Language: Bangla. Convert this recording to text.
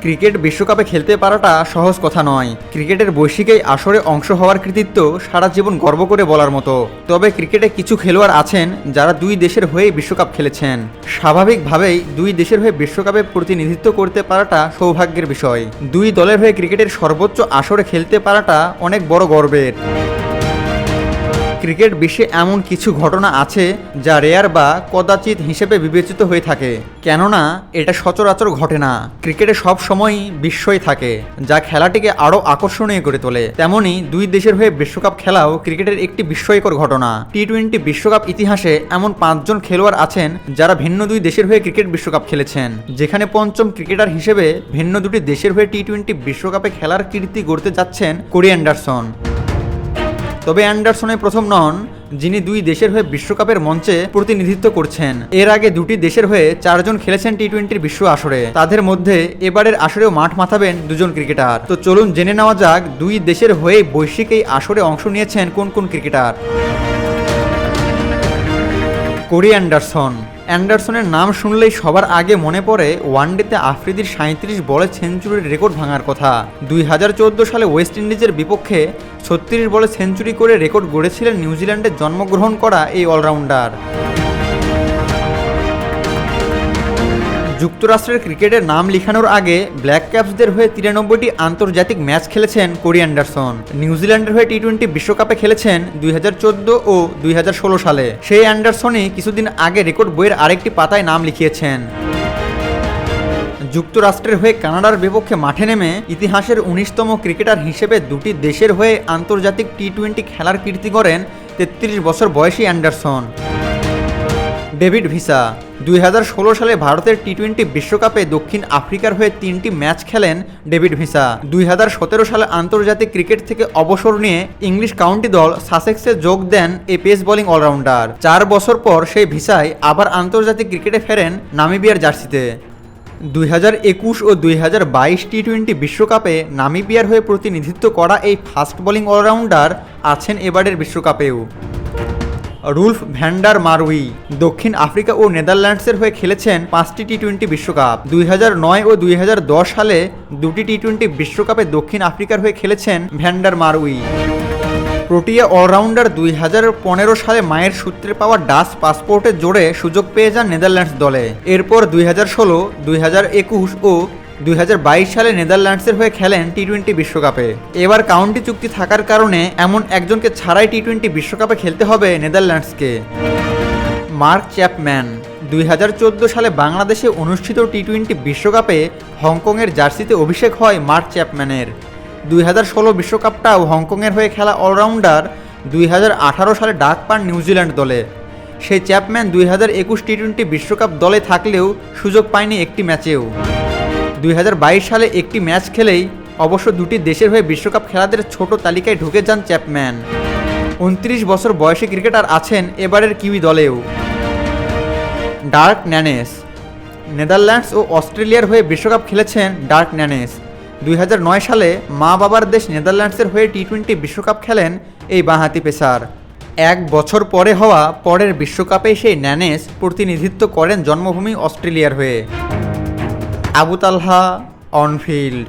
ক্রিকেট বিশ্বকাপে খেলতে পারাটা সহজ কথা নয়। ক্রিকেটের বৈশ্বিক এই আসরে অংশ হওয়ার কৃতিত্ব সারা জীবন গর্ব করে বলার মতো। তবে ক্রিকেটে কিছু খেলোয়াড় আছেন যারা দুই দেশের হয়ে বিশ্বকাপ খেলেছেন। স্বাভাবিকভাবেই দুই দেশের হয়ে বিশ্বকাপে প্রতিনিধিত্ব করতে পারাটা সৌভাগ্যের বিষয়। দুই দলের হয়ে ক্রিকেটের সর্বোচ্চ আসরে খেলতে পারাটা অনেক বড় গর্বের। ক্রিকেট বিশ্বে এমন কিছু ঘটনা আছে যা রেয়ার বা কদাচিৎ হিসেবে বিবেচিত হয়ে থাকে, কেননা এটা সচরাচর ঘটে না। ক্রিকেটে সব সময়ই বিস্ময় থাকে যা খেলাটিকে আরও আকর্ষণীয় করে তোলে। তেমনি দুই দেশের হয়ে বিশ্বকাপ খেলাও ক্রিকেটের একটি বিস্ময়কর ঘটনা। টি-20 বিশ্বকাপ ইতিহাসে এমন 5 জন খেলোয়াড় আছেন যারা ভিন্ন দুই দেশের হয়ে ক্রিকেট বিশ্বকাপ খেলেছেন, যেখানে পঞ্চম ক্রিকেটার হিসেবে ভিন্ন দুটি দেশের হয়ে টি-20 বিশ্বকাপে খেলার কীর্তি গড়তে যাচ্ছেন কোরি অ্যান্ডারসন। তবে অ্যান্ডারসনের প্রথম নন যিনি দুই দেশের হয়ে বিশ্বকাপের মঞ্চে প্রতিনিধিত্ব করছেন। এর আগে দুটি দেশের হয়ে 4 জন খেলেছেন টি-20 বিশ্ব আসরে। তাদের মধ্যে এবারের আসরেও মাঠ মাতাবেন 2 জন ক্রিকেটার। তো চলুন জেনে নেওয়া যাক দুই দেশের হয়ে বৈশ্বিক এই আসরে অংশ নিয়েছেন কোন কোন ক্রিকেটার। কোরি অ্যান্ডারসনের নাম শুনলেই সবার আগে মনে পড়ে ওয়ানডেতে আফ্রিদির 37 বলে সেঞ্চুরির রেকর্ড ভাঙার কথা। 2014 সালে ওয়েস্ট ইন্ডিজের বিপক্ষে 36 বলে সেঞ্চুরি করে রেকর্ড গড়েছিলেন নিউজিল্যান্ডে জন্মগ্রহণ করা এই অলরাউন্ডার। যুক্তরাষ্ট্রের ক্রিকেটের নাম লিখানোর আগে ব্ল্যাক ক্যাপসদের হয়ে 93টি আন্তর্জাতিক ম্যাচ খেলেছেন কোরি অ্যান্ডারসন। নিউজিল্যান্ডের হয়ে টি-20 বিশ্বকাপে খেলেছেন 2014 ও 2016 সালে। সেই অ্যান্ডারসনই কিছুদিন আগে রেকর্ড বইয়ের আরেকটি পাতায় নাম লিখিয়েছেন। যুক্তরাষ্ট্রের হয়ে কানাডার বিপক্ষে মাঠে নেমে ইতিহাসের 19তম ক্রিকেটার হিসেবে দুটি দেশের হয়ে আন্তর্জাতিক টি-20 খেলার কীর্তি করেন 33 বছর বয়সী অ্যান্ডারসন। ডেভিড ভিসা 2016 সালে ভারতের টি-20 বিশ্বকাপে দক্ষিণ আফ্রিকার হয়ে 3টি ম্যাচ খেলেন ডেভিড ভিসা। 2017 সালে আন্তর্জাতিক ক্রিকেট থেকে অবসর নিয়ে ইংলিশ কাউন্টি দল সাসেক্সে যোগ দেন এই পেস বোলিং অলরাউন্ডার। 4 বছর পর সেই ভিসায় আবার আন্তর্জাতিক ক্রিকেটে ফেরেন নামিবিয়ার জার্সিতে। 2021 ও 2022 টি-20 বিশ্বকাপে নামিবিয়ার হয়ে প্রতিনিধিত্ব করা এই ফাস্ট বোলিং অলরাউন্ডার আছেন এবারের বিশ্বকাপেও। রুলফ ভ্যান্ডার মারউই দক্ষিণ আফ্রিকা ও নেদারল্যান্ডসের হয়ে খেলেছেন 5টি টি-20 বিশ্বকাপ। 2009 ও 2010 সালে 2টি টি-20 বিশ্বকাপে দক্ষিণ আফ্রিকার হয়ে খেলেছেন ভ্যান্ডার মারউই। প্রোটিয়া অলরাউন্ডার 2015 সালে মায়ের সূত্রে পাওয়া ডাচ পাসপোর্টের জোরে সুযোগ পেয়ে যান নেদারল্যান্ডস দলে। এরপর 2016, 2021 ও 2022 সালে নেদারল্যান্ডসের হয়ে খেলেন টি-20 বিশ্বকাপে। এবার কাউন্টি চুক্তি থাকার কারণে এমন একজনকে ছাড়াই টি-20 বিশ্বকাপে খেলতে হবে নেদারল্যান্ডসকে। মার্ক চ্যাপম্যান 2014 সালে বাংলাদেশে অনুষ্ঠিত টি-20 বিশ্বকাপে হংকংয়ের জার্সিতে অভিষেক হয় মার্ক চ্যাপম্যানের। 2016 বিশ্বকাপটাও হংকংয়ের হয়ে খেলা অলরাউন্ডার 2018 সালে ডাক পান নিউজিল্যান্ড দলে। সেই চ্যাপম্যান 2021 টি-20 বিশ্বকাপ দলে থাকলেও সুযোগ পায়নি একটি ম্যাচেও। 2022 সালে একটি ম্যাচ খেলেই অবশ্য দুটি দেশের হয়ে বিশ্বকাপ খেলাদের ছোট তালিকায় ঢুকে যান চ্যাপম্যান। 29 বছর বয়সী ক্রিকেটার আছেন এবারের কিউই দলেও। ডার্ক ন্যানেস নেদারল্যান্ডস ও অস্ট্রেলিয়ার হয়ে বিশ্বকাপ খেলেছেন ডার্ক ন্যানেস। 2009 সালে মা বাবার দেশ নেদারল্যান্ডসের হয়ে টি-20 বিশ্বকাপ খেলেন এই বাঁহাতি পেসার। 1 বছর পরে হওয়া পরের বিশ্বকাপে সেই ন্যানেস প্রতিনিধিত্ব করেন জন্মভূমি অস্ট্রেলিয়ার হয়ে। আবু তালহা অনফিল্ড